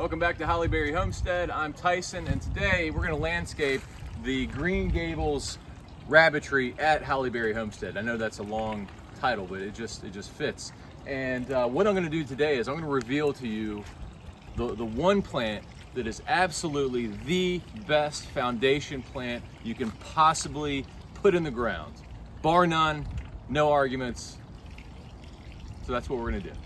Welcome back to Holly Berry Homestead. I'm Tyson, and today we're going to landscape the Green Gables rabbitry at Holly Berry Homestead. I know that's a long title, but it just fits. And what I'm going to do today is I'm going to reveal to you the one plant that is absolutely the best foundation plant you can possibly put in the ground. Bar none, no arguments. So that's what we're going to do.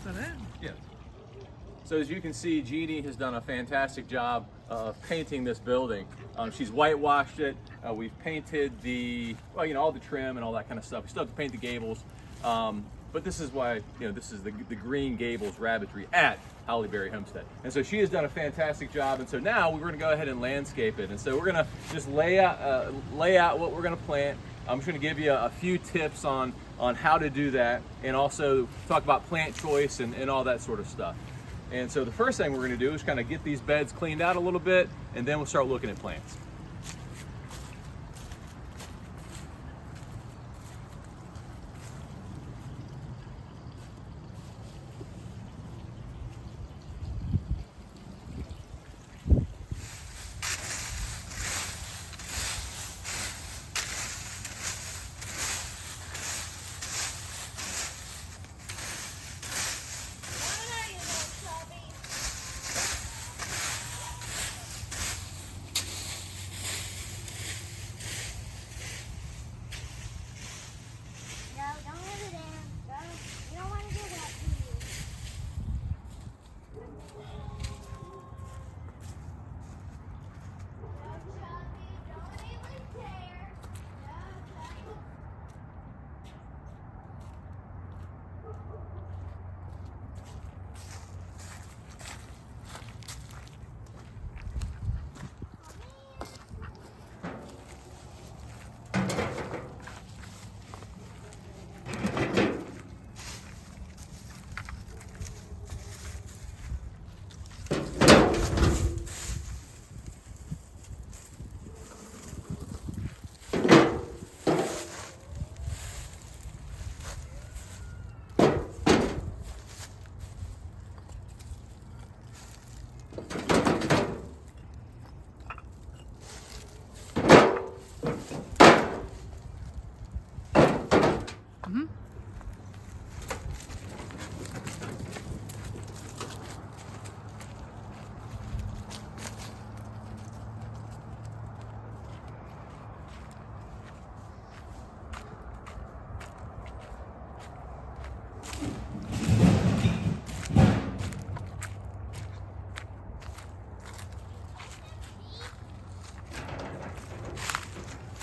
Is that it? Yeah. So as you can see, Jeannie has done a fantastic job of painting this building. She's whitewashed it. We've painted all the trim and all that kind of stuff. We still have to paint the gables. But this is why, this is the Green Gables rabbitry at Holly Berry Homestead. And so she has done a fantastic job. And so now we're going to go ahead and landscape it. And so we're going to just lay out what we're going to plant. I'm just going to give you a few tips on how to do that, and also talk about plant choice and all that sort of stuff. And so the first thing we're going to do is kind of get these beds cleaned out a little bit, and then we'll start looking at plants.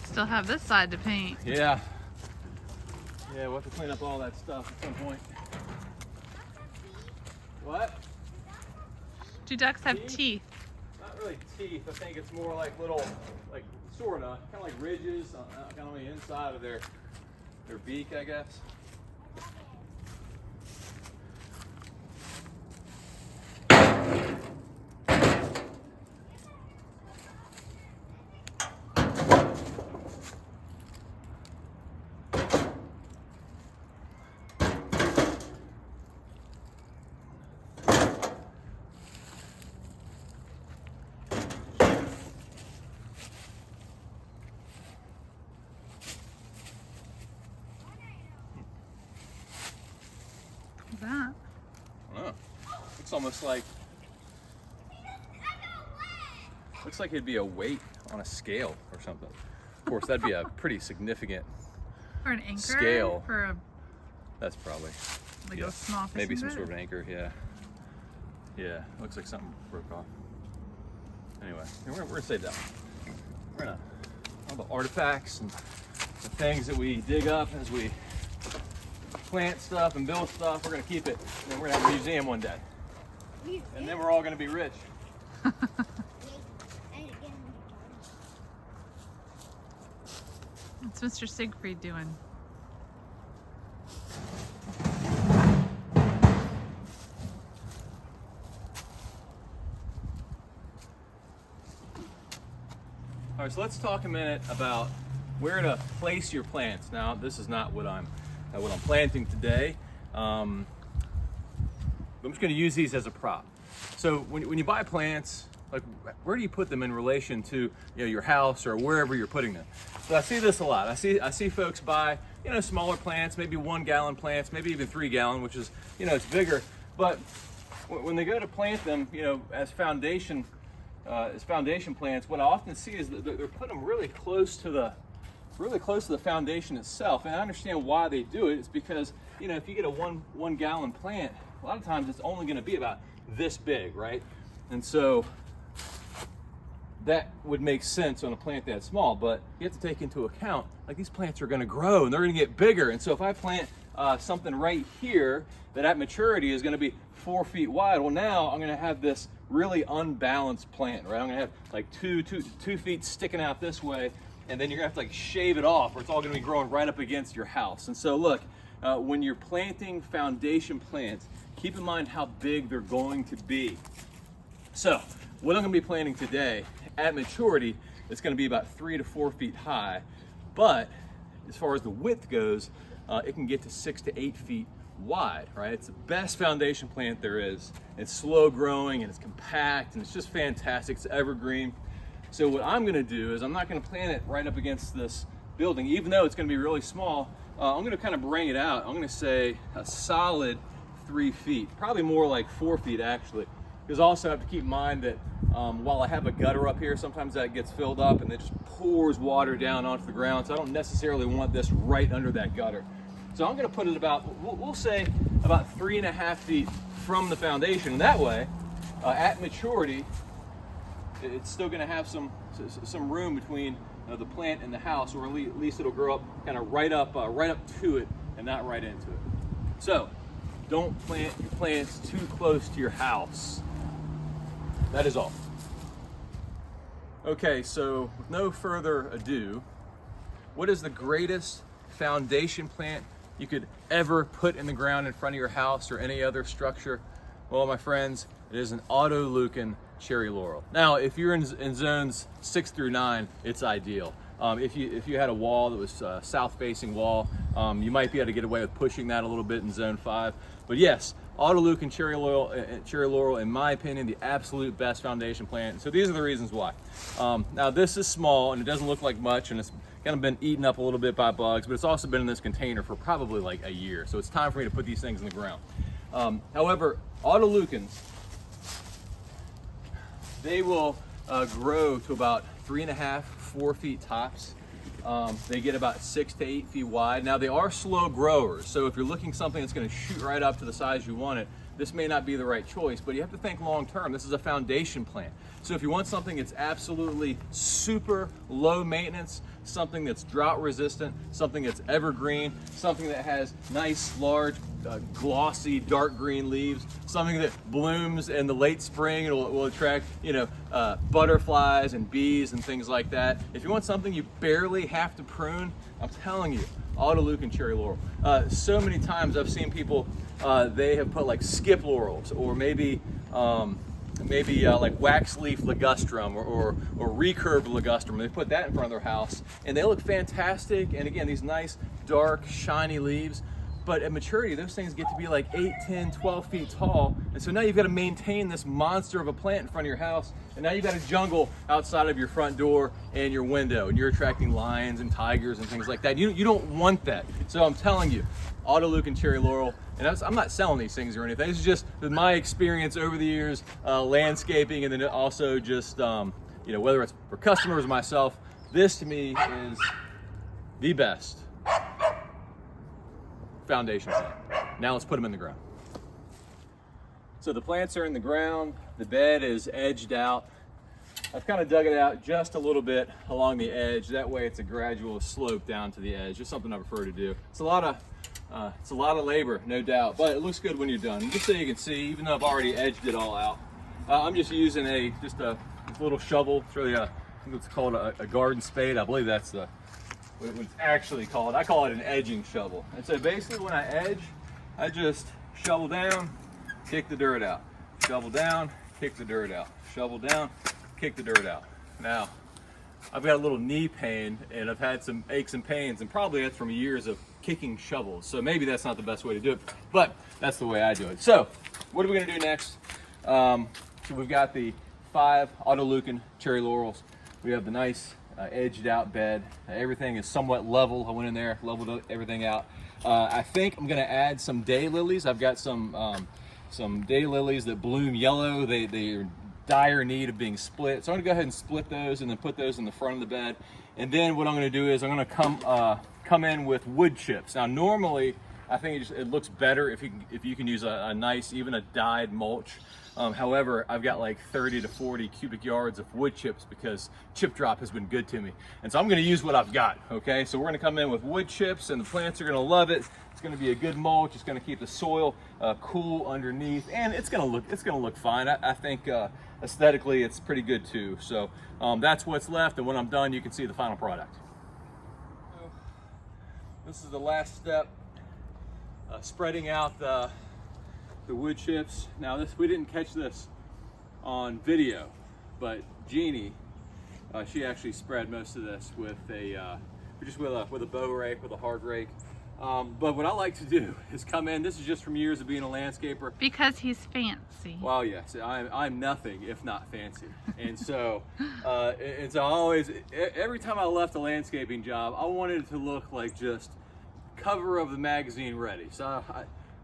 Still have this side to paint. Yeah, we'll have to clean up all that stuff at some point. What? Do ducks have teeth? Not really teeth. I think it's more like little, kind of like ridges, kind of on the inside of their beak, I guess. What's that? Oh, looks almost like, looks like it'd be a weight on a scale or something. Of course, that'd be a pretty significant Or an anchor? scale. For a, That's probably, like a small fishing maybe some boat? sort of an anchor. Yeah, looks like something broke off. Anyway, we're gonna save that one. We're gonna, all the artifacts and the things that we dig up as we plant stuff and build stuff, we're gonna keep it, and then we're gonna have a museum one day. And then we're all gonna be rich. What's Mr. Siegfried doing? All right, so let's talk a minute about where to place your plants. Now, this is not what I'm planting today. I'm just going to use these as a prop. So when you buy plants, like where do you put them in relation to your house or wherever you're putting them? So I see this a lot. I see folks buy smaller plants, maybe 1 gallon plants, maybe even 3 gallon, which is it's bigger. But when they go to plant them, as foundation plants, what I often see is that they're putting them really close to the foundation itself. And I understand why they do it. It's because if you get a one gallon plant, a lot of times it's only going to be about this big, right? And so that would make sense on a plant that small, but you have to take into account, like, these plants are going to grow and they're going to get bigger. And so if I plant something right here that at maturity is going to be 4 feet wide, well, now I'm going to have this really unbalanced plant, right? I'm going to have like two feet sticking out this way, and then you're going to have to like shave it off, or it's all going to be growing right up against your house. And so look, when you're planting foundation plants, keep in mind how big they're going to be. So what I'm going to be planting today, at maturity, it's going to be about 3 to 4 feet high, but as far as the width goes, it can get to 6 to 8 feet wide, right? It's the best foundation plant there is. It's slow growing and it's compact and it's just fantastic. It's evergreen. So what I'm going to do is I'm not going to plant it right up against this building, even though it's going to be really small. I'm going to kind of bring it out. I'm going to say a solid 3 feet, probably more like 4 feet actually. Because I also have to keep in mind that while I have a gutter up here, sometimes that gets filled up and it just pours water down onto the ground. So I don't necessarily want this right under that gutter. So I'm going to put it about, we'll say about 3.5 feet from the foundation. And that way, at maturity, it's still going to have some room between the plant and the house, or at least it'll grow up kind of right up to it and not right into it. So don't plant your plants too close to your house. That is all. Okay, so with no further ado, what is the greatest foundation plant you could ever put in the ground in front of your house or any other structure? Well, my friends, it is an Autolucan cherry laurel. Now, if you're in zones 6 through 9, it's ideal. If you had a wall that was south-facing wall, you might be able to get away with pushing that a little bit in zone 5. But yes, Autolucan cherry laurel, in my opinion, the absolute best foundation plant. So these are the reasons why. Now this is small and it doesn't look like much, and it's kind of been eaten up a little bit by bugs, but it's also been in this container for probably like a year. So it's time for me to put these things in the ground. However, Autolucans, they will grow to about 3.5, 4 feet tops. They get about 6 to 8 feet wide. Now they are slow growers, so if you're looking something that's going to shoot right up to the size you want it, this may not be the right choice, but you have to think long term. This is a foundation plant. So if you want something that's absolutely super low maintenance, something that's drought resistant, something that's evergreen, something that has nice, large, glossy, dark green leaves, something that blooms in the late spring and will attract, butterflies and bees and things like that. If you want something you barely have to prune, I'm telling you, Autolucan cherry laurel. So many times I've seen people, they have put like skip laurels, or maybe like wax leaf ligustrum or recurved ligustrum. They put that in front of their house and they look fantastic. And again, these nice, dark, shiny leaves. But at maturity, those things get to be like 8, 10, 12 feet tall. And so now you've got to maintain this monster of a plant in front of your house. And now you've got a jungle outside of your front door and your window. And you're attracting lions and tigers and things like that. You don't want that. So I'm telling you, Autolucan cherry laurel. And I'm not selling these things or anything. This is just my experience over the years, landscaping, and then also just, whether it's for customers or myself, this to me is the best foundation plant. Now let's put them in the ground. So the plants are in the ground, the bed is edged out. I've kind of dug it out just a little bit along the edge. That way it's a gradual slope down to the edge. Just something I prefer to do. It's a lot of labor, no doubt, but it looks good when you're done. And just so you can see, even though I've already edged it all out, I'm just using this little shovel. It's really I think it's called a garden spade. I believe that's what it's actually called. I call it an edging shovel. And so basically when I edge, I just shovel down, kick the dirt out. Shovel down, kick the dirt out. Shovel down, kick the dirt out. Now, I've got a little knee pain and I've had some aches and pains, and probably that's from years of kicking shovels. So maybe that's not the best way to do it, but that's the way I do it. So what are we gonna do next? So we've got the 5 Autolucan cherry laurels. We have the nice edged out bed. Everything is somewhat level. I went in there, leveled everything out. I think I'm gonna add some daylilies. I've got some daylilies that bloom yellow. They're in dire need of being split. So I'm gonna go ahead and split those and then put those in the front of the bed. And then what I'm gonna do is I'm gonna come in with wood chips. Now normally, I think it looks better if you can use a nice, even a dyed mulch. However, I've got like 30 to 40 cubic yards of wood chips because chip drop has been good to me. And so I'm gonna use what I've got, okay? So we're gonna come in with wood chips and the plants are gonna love it. It's gonna be a good mulch. It's gonna keep the soil cool underneath, and it's gonna look fine. I think aesthetically it's pretty good too. So that's what's left, and when I'm done, you can see the final product. So, this is the last step, spreading out the wood chips. Now we didn't catch this on video, but Jeannie, she actually spread most of this with a bow rake, with a hard rake. But what I like to do is come in. This is just from years of being a landscaper. Because he's fancy. Well, yes, I'm nothing if not fancy, and so I always, every time I left a landscaping job, I wanted it to look like just cover of the magazine ready. So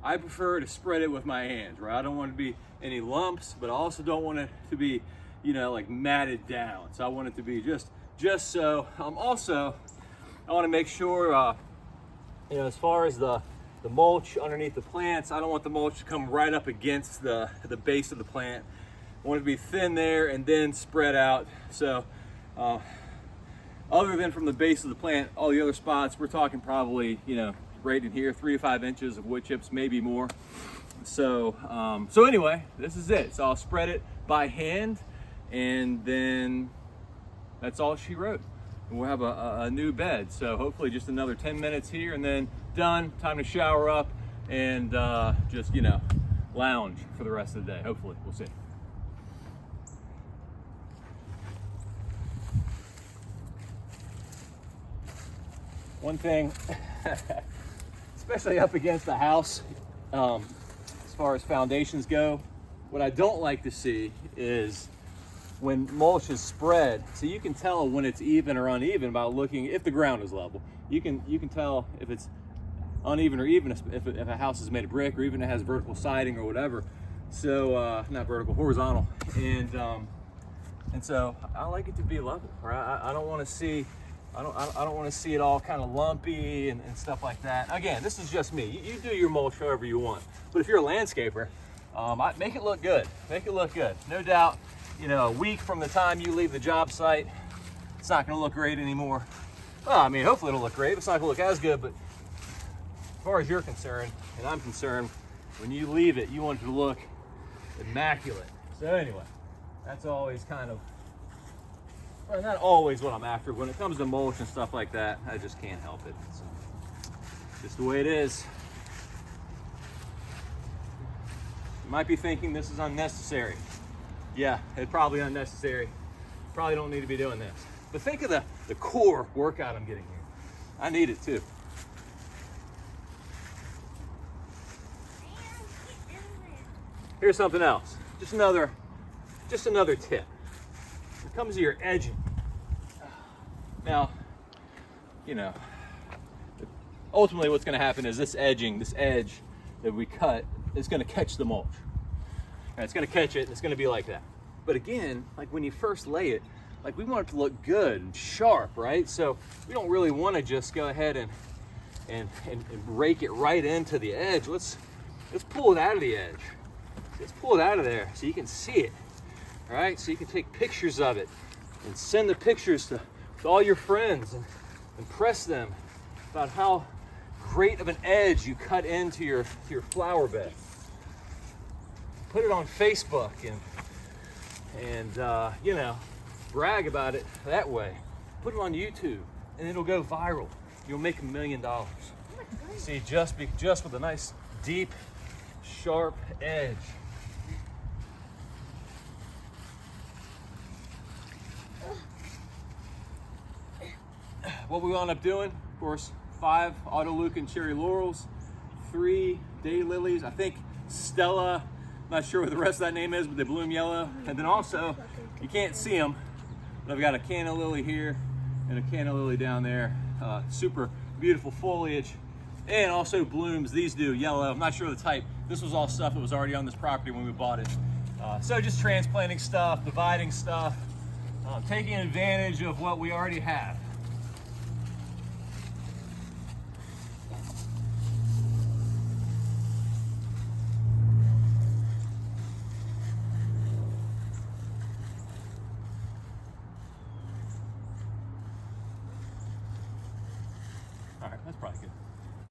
I prefer to spread it with my hands, right? I don't want it to be any lumps, but I also don't want it to be, like matted down. So I want it to be just so. Also, I want to make sure, as far as the mulch underneath the plants, I don't want the mulch to come right up against the base of the plant. I want it to be thin there and then spread out. So other than from the base of the plant, all the other spots, we're talking probably, right in here, 3 to 5 inches of wood chips, maybe more. So anyway, this is it. So I'll spread it by hand, and then that's all she wrote. And we'll have a new bed. So hopefully just another 10 minutes here, and then done. Time to shower up and just, lounge for the rest of the day. Hopefully, we'll see. One thing, especially up against the house, as far as foundations go, what I don't like to see is when mulch is spread. So you can tell when it's even or uneven by looking if the ground is level. You can tell if it's uneven or even if a house is made of brick, or even it has vertical siding or whatever. So not vertical, horizontal, and so I like it to be level. Right? I don't want to see. I don't want to see it all kind of lumpy and stuff like that. Again, this is just me. You do your mulch however you want. But if you're a landscaper, make it look good. Make it look good. No doubt, a week from the time you leave the job site, it's not going to look great anymore. Well, I mean, hopefully it'll look great. It's not going to look as good, but as far as you're concerned, and I'm concerned, when you leave it, you want it to look immaculate. So anyway, that's always kind of, well, not always what I'm after. When it comes to mulch and stuff like that, I just can't help it. So, just the way it is. You might be thinking this is unnecessary. Yeah, it's probably unnecessary. Probably don't need to be doing this. But think of the core workout I'm getting here. I need it too. Here's something else. Just another tip. When it comes to your edging. Now, ultimately what's going to happen is this edge that we cut is going to catch the mulch. And it's going to catch it, and it's going to be like that. But again, like when you first lay it, like we want it to look good and sharp, right? So we don't really want to just go ahead and rake it right into the edge. Let's pull it out of the edge. Let's pull it out of there so you can see it. All right, so you can take pictures of it and send the pictures to all your friends and impress them about how great of an edge you cut into your flower bed. Put it on Facebook and brag about it that way. Put it on YouTube and it'll go viral. You'll make $1 million. See, just with a nice deep, sharp edge. What we wound up doing, of course, 5 Autolucan cherry laurels, 3 daylilies. I think Stella Not sure what the rest of that name is, but they bloom yellow. And then also, you can't see them, but I've got a canna lily here and a canna lily down there. Super beautiful foliage, and also blooms. These do yellow. I'm not sure the type. This was all stuff that was already on this property when we bought it. So just transplanting stuff, dividing stuff, taking advantage of what we already have. All right, that's probably good.